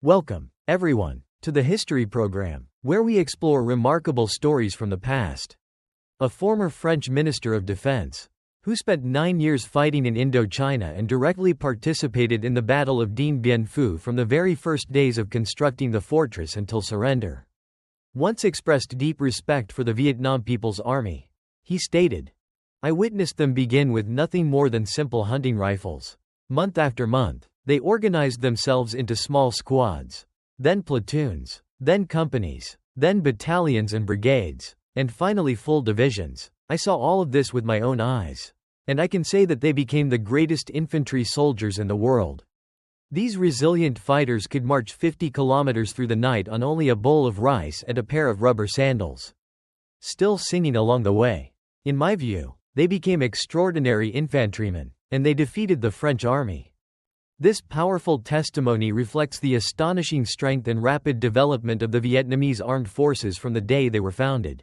Welcome, everyone, to the History Program, where we explore remarkable stories from the past. A former French Minister of Defense, who spent 9 years fighting in Indochina and directly participated in the Battle of Dien Bien Phu from the very first days of constructing the fortress until surrender, once expressed deep respect for the Vietnam People's Army. He stated, "I witnessed them begin with nothing more than simple hunting rifles. Month after month, they organized themselves into small squads, then platoons, then companies, then battalions and brigades, and finally full divisions. I saw all of this with my own eyes. And I can say that they became the greatest infantry soldiers in the world. These resilient fighters could march 50 kilometers through the night on only a bowl of rice and a pair of rubber sandals, still singing along the way. In my view, they became extraordinary infantrymen, and they defeated the French army." This powerful testimony reflects the astonishing strength and rapid development of the Vietnamese armed forces from the day they were founded.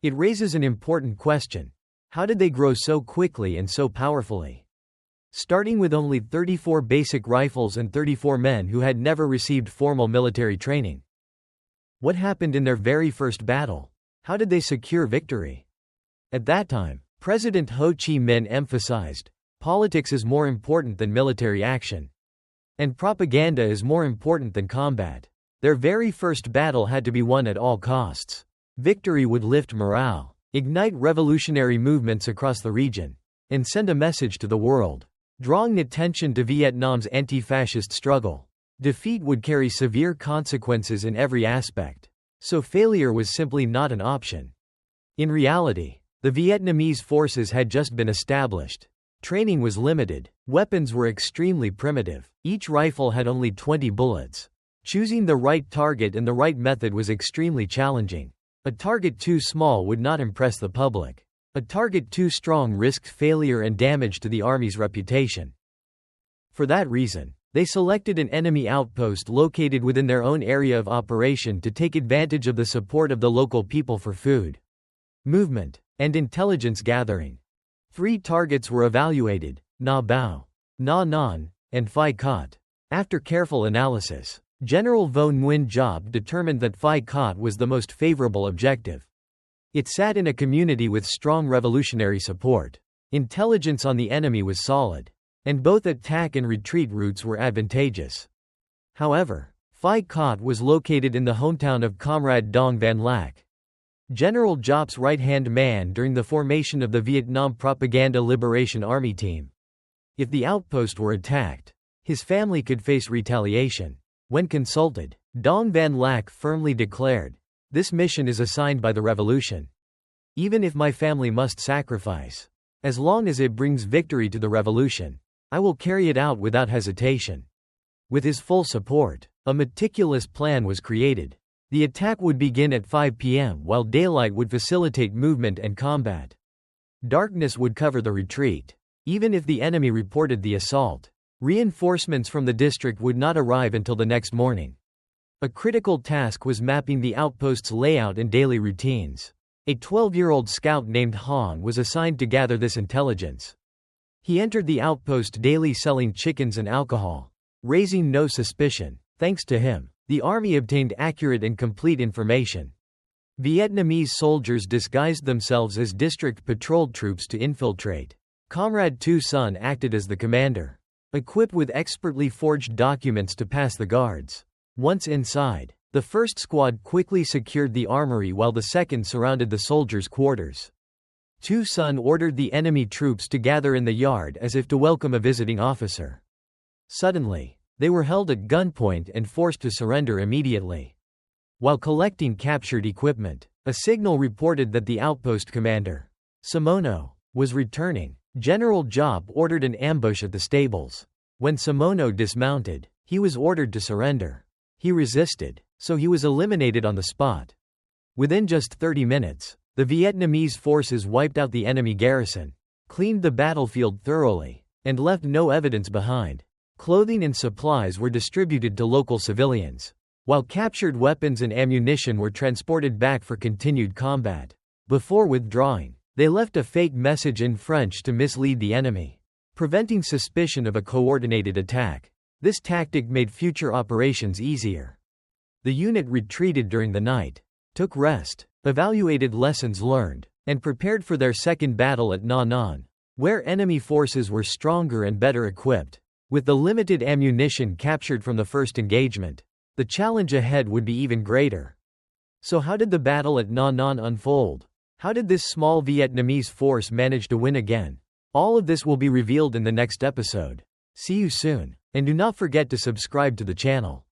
It raises an important question: how did they grow so quickly and so powerfully? Starting with only 34 basic rifles and 34 men who had never received formal military training. What happened in their very first battle? How did they secure victory? At that time, President Ho Chi Minh emphasized, "Politics is more important than military action. And propaganda is more important than combat." Their very first battle had to be won at all costs. Victory would lift morale, ignite revolutionary movements across the region, and send a message to the world, drawing attention to Vietnam's anti-fascist struggle. Defeat would carry severe consequences in every aspect, so failure was simply not an option. In reality, the Vietnamese forces had just been established. Training was limited, weapons were extremely primitive, each rifle had only 20 bullets. Choosing the right target and the right method was extremely challenging. A target too small would not impress the public. A target too strong risked failure and damage to the army's reputation. For that reason, they selected an enemy outpost located within their own area of operation to take advantage of the support of the local people for food, movement, and intelligence gathering. 3 targets were evaluated: Na Bao, Na Non, and Phi Cot. After careful analysis, General Vo Nguyen Giap determined that Phi Cot was the most favorable objective. It sat in a community with strong revolutionary support. Intelligence on the enemy was solid, and both attack and retreat routes were advantageous. However, Phi Cot was located in the hometown of Comrade Dong Van Lac, General Giap's right-hand man during the formation of the Vietnam Propaganda Liberation Army Team. If the outpost were attacked, his family could face retaliation. When consulted, Dong Van Lac firmly declared, "This mission is assigned by the revolution. Even if my family must sacrifice, as long as it brings victory to the revolution, I will carry it out without hesitation." With his full support, a meticulous plan was created. The attack would begin at 5 p.m. while daylight would facilitate movement and combat. Darkness would cover the retreat. Even if the enemy reported the assault, reinforcements from the district would not arrive until the next morning. A critical task was mapping the outpost's layout and daily routines. A 12-year-old scout named Han was assigned to gather this intelligence. He entered the outpost daily selling chickens and alcohol, raising no suspicion. Thanks to him, the army obtained accurate and complete information. Vietnamese soldiers disguised themselves as district patrol troops to infiltrate. Comrade Tu Son acted as the commander, equipped with expertly forged documents to pass the guards. Once inside, the first squad quickly secured the armory while the second surrounded the soldiers' quarters. Tu Son ordered the enemy troops to gather in the yard as if to welcome a visiting officer. Suddenly, they were held at gunpoint and forced to surrender immediately. While collecting captured equipment, a signal reported that the outpost commander, Simono, was returning. General Giap ordered an ambush at the stables. When Simono dismounted, he was ordered to surrender. He resisted, so he was eliminated on the spot. Within just 30 minutes, the Vietnamese forces wiped out the enemy garrison, cleaned the battlefield thoroughly, and left no evidence behind. Clothing and supplies were distributed to local civilians, while captured weapons and ammunition were transported back for continued combat. Before withdrawing, they left a fake message in French to mislead the enemy, preventing suspicion of a coordinated attack. This tactic made future operations easier. The unit retreated during the night, took rest, evaluated lessons learned, and prepared for their second battle at Nha Nan, where enemy forces were stronger and better equipped. With the limited ammunition captured from the first engagement, the challenge ahead would be even greater. So how did the battle at Nha Nan unfold? How did this small Vietnamese force manage to win again? All of this will be revealed in the next episode. See you soon, and do not forget to subscribe to the channel.